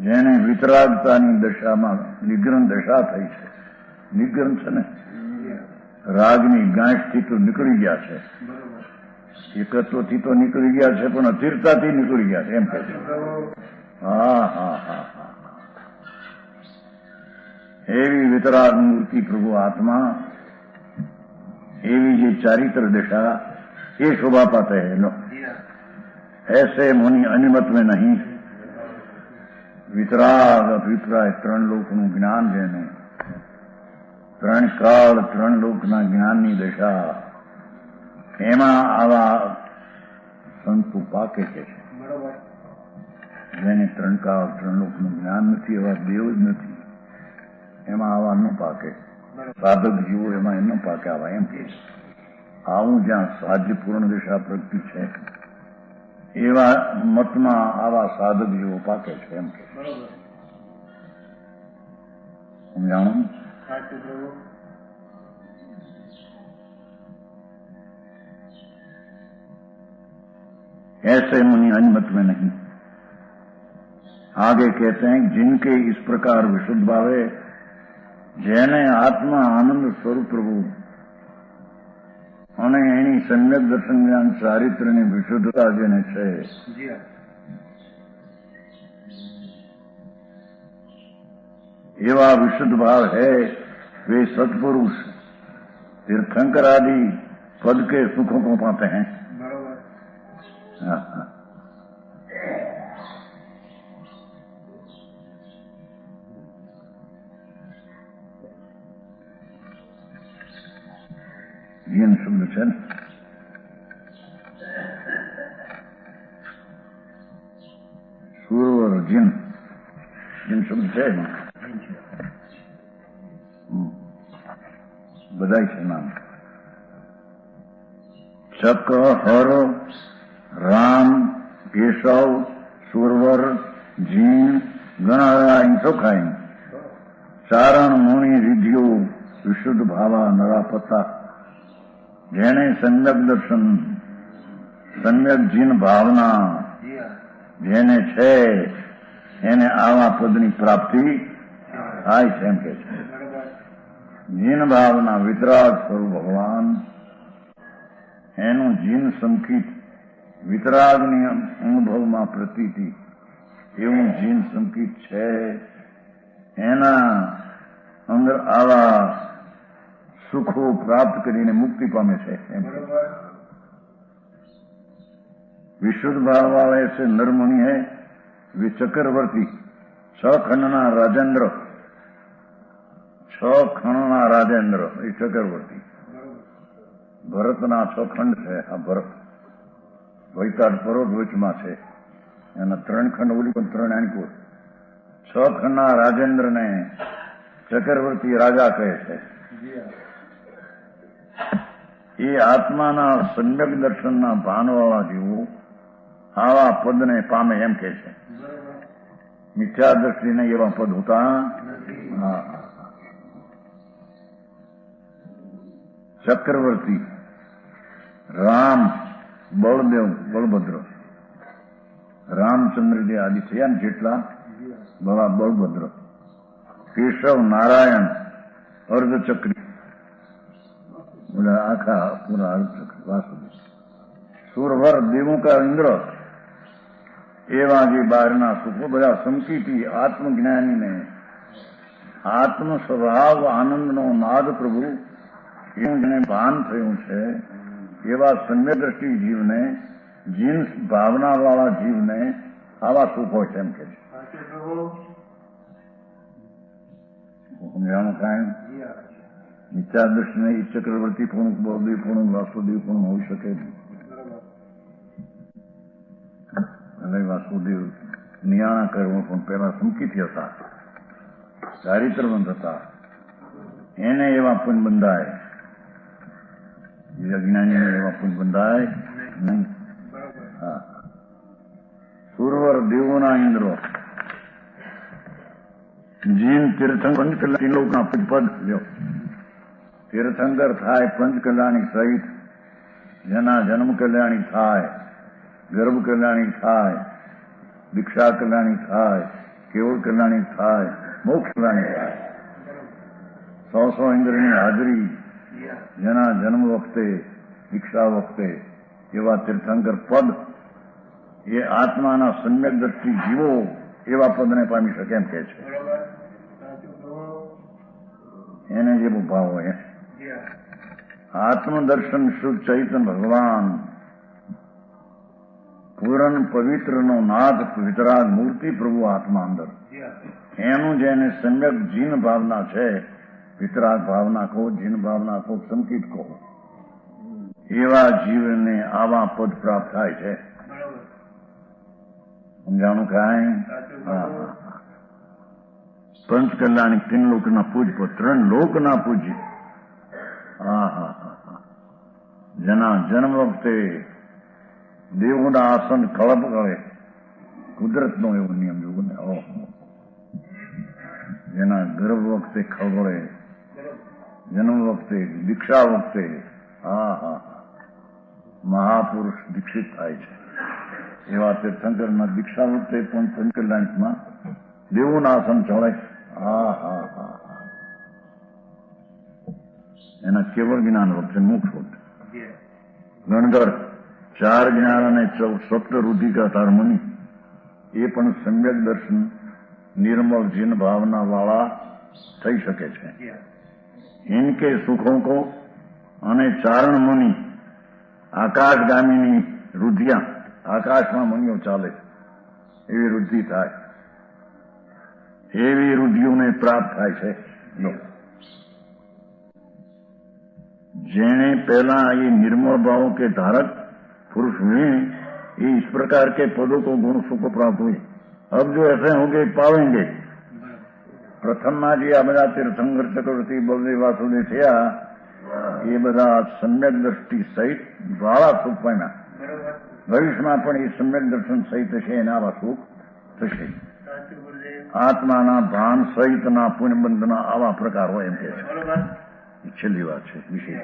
જેને વિતરાગતાની દશામાં નિગ્રહ દશા થઈ છે. નિગ્રહ છે ને, રાગની ગાંઠથી તો નીકળી ગયા છે, એકત્વથી તો નીકળી ગયા છે, પણ અધીરતાથી નીકળી ગયા છે એમ કહે છે. એવી વિતરાગ મૂર્તિ પ્રભુ આત્મા, એવી જે ચારિત્ર दशा ये शोभा पाते हैं लोग. ऐसे मुनि अनिमत में नहीं. वितराग अभिप्राय 3 લોકનું જ્ઞાન, જેને 3 કાળ 3 લોકના જ્ઞાનની દશા, એમાં આવા સંતો પાકે છે. જેને 3 કાળ 3 લોકનું જ્ઞાન નથી, એવા દેવ જ નથી, એમાં આવા ન પાકે. સાધક જીવો એમાં ન પાકે આવા, એમ કે આવું જ્યાં સાધ્ય પૂર્ણ દિશા પ્રગતિ છે, એવા મતમાં આવા સાધક જીવો પાકે છે એમ કે. સમજાણું? ऐसे मुनि अन्यमत में नहीं. आगे कहते हैं जिनके इस प्रकार विशुद्ध भावे, જેને આત્મા આનંદ સ્વરૂપ પ્રભુ અને એની સમ્યક દર્શન જ્ઞાન ચારિત્ર્યની વિશુદ્ધતા જેને છે, એવા વિશુદ્ધ ભાવ है वे सत्पुरुष तीर्थंकर आदि पद के सुखों को पाते हैं. જીન શબ્દ છે ને, સુરવર જીન, જીન શબ્દ છે ને, બધા છે નામ. ચક, હર, રામ, કેશવ, સુરવર, જીન, ગણાયા સૌખાઈ, ચારણ મુનિ રિધિઓ વિશુદ્ધ ભાવા નરાપતા. જેને સમ્યક દર્શન, સમ્યક જીન ભાવના જેને છે એને આવા પદની પ્રાપ્તિ થાય છે એમ કે છે. જીન ભાવના વિતરાગ સ્વરૂપ ભગવાન એનું જીન સંકિત વિતરાગની અનુભવમાં પ્રતીતિ એવું જીન સંકિત છે. એના અંદર આવા સુખો પ્રાપ્ત કરીને મુક્તિ પામે છે. विशुद्ध भाव वाले ऐसे नरमुनि है वे चक्रवर्ती 6 खंडना राजेंद्र 6 खंडना राजेंद्र ये चक्रवर्ती भरतना 6 खंड है. आ भरत वैताट परोट वचમાં છે એના 3 ખંડ ઓલી પણ 3 આનકુર 6 ખંડના રાજેન્દ્ર ને ચક્રવર્તી રાજા કહે છે. એ આત્માના સમ્યક દર્શનના ભાનવાળા જીવો આવા પદને પામે એમ કે છે. મિથ્યા દ્રષ્ટિને એવા પદ હોતા ચક્રવર્તી રામ બળદેવ બળભદ્ર રામચંદ્રજી આદિ થયા ને જેટલા બળા બળભદ્ર કેશવ નારાયણ અર્ધચક્રી આખા પૂરા અર્ધચક્રી વાસુદેવ સુરવર દેવો કા ઇન્દ્ર એવા જે બહારના સુખો બધા સંકિતી આત્મજ્ઞાનીને આત્મ સ્વભાવ આનંદનો નાદ પ્રભુ એવું જેને ભાન થયું છે એવા સમ્યક દ્રષ્ટિ જીવને જીન ભાવનાવાળા જીવને આવા સુખો છે એમ કે છે. સમજાણું કાંઈ મિથ્યા દ્રષ્ટિને એ ચક્રવર્તી પણ બળદેવ પણ વાસુદેવ પણ હોઈ શકે નહીં. અને વાસુદેવ નિયાણા કર્મો પણ પહેલા સંકિત હતા, ચારિત્રવંત હતા. એને એવા પુન બંધાય, અજ્ઞાનીને એવા પુન બંધાય નહીં. હા, સુરવર દેવોના ઇન્દ્રો જીન તીર્થંકર ત્રિલોકના પદ લ્યો. તીર્થંકર થાય પંચ કલ્યાણી સહિત જેના જન્મ કલ્યાણી થાય, ગર્ભ કલ્યાણી થાય, દીક્ષા કલ્યાણી થાય, કેવળ કલ્યાણી થાય, મોક્ષ કલ્યાણી થાય. 100 ઇન્દ્રની હાજરી જેના જન્મ વખતે દીક્ષા વખતે એવા તીર્થંકર પદ એ આત્માના સમ્યક દ્રષ્ટિ જીવો એવા પદને પામી શકે એમ કે છે. એને જેવો ભાવ હોય આત્મદર્શન શુદ્ધ ચૈતન્ય ભગવાન પૂરણ પવિત્રનો નાદ વિતરાગ મૂર્તિ પ્રભુ આત્મા અંદર એનું જેને સમ્યક જીન ભાવના છે, વિતરાગ ભાવના કહો, જીન ભાવના કહો, સંકિત કહો, એવા જીવને આવા પદ પ્રાપ્ત થાય છે. સમજાણું કાંઈ? પંચ કલ્યાણી 3 લોકના પૂજ્ય, 3 લોકના પૂજ્ય. જેના જન્મ વખતે દેવોના આસન કળપ કરે, કુદરતનો એવો નિયમ જોવું ને. જેના ગર્ભ વખતે ખળબળે, જન્મ વખતે, દીક્ષા વખતે, મહાપુરુષ દીક્ષિત થાય છે. એવા તીર્થંકરના દીક્ષા વખતે પણ પંચકલ્યાણમાં દેવોના આસન ચડે. એના કેવળ જ્ઞાન વખતે મોક્ષ વખતે ગણગર 4 જ્ઞાન અને 17 રુધિકા તારમુનિ એ પણ સમ્યક દર્શન निर्मल जिन भावना वाला थई सके छे. इनके सुखों को अने चारण मुनि आकाशगामी रुधिया आकाश में मुनियो चाले एवी रुद्धि थाय, एवी रुधियों ने प्राप्त थाय छे. जेने पहला ये निर्मल भाव के धारक पुरुष हुए ये इस प्रकार के पदों को गुण सुख प्राप्त हुए. अब जो ऐसे होंगे पावेंगे. प्रथम में जी आ बधा तीर्थंकर चक्रवर्ती बलदेव वासुदेव थया ये बधा सम्यक दृष्टि सहित वाला सुख पाम्या. भविष्य में पण ये सम्यक दर्शन सहित छे एना आवा सुख थशे. आत्माना भान सहितना पुण्यबंधना आवा प्रकार होय एम के छे. छेल्ली वात छे विशेष.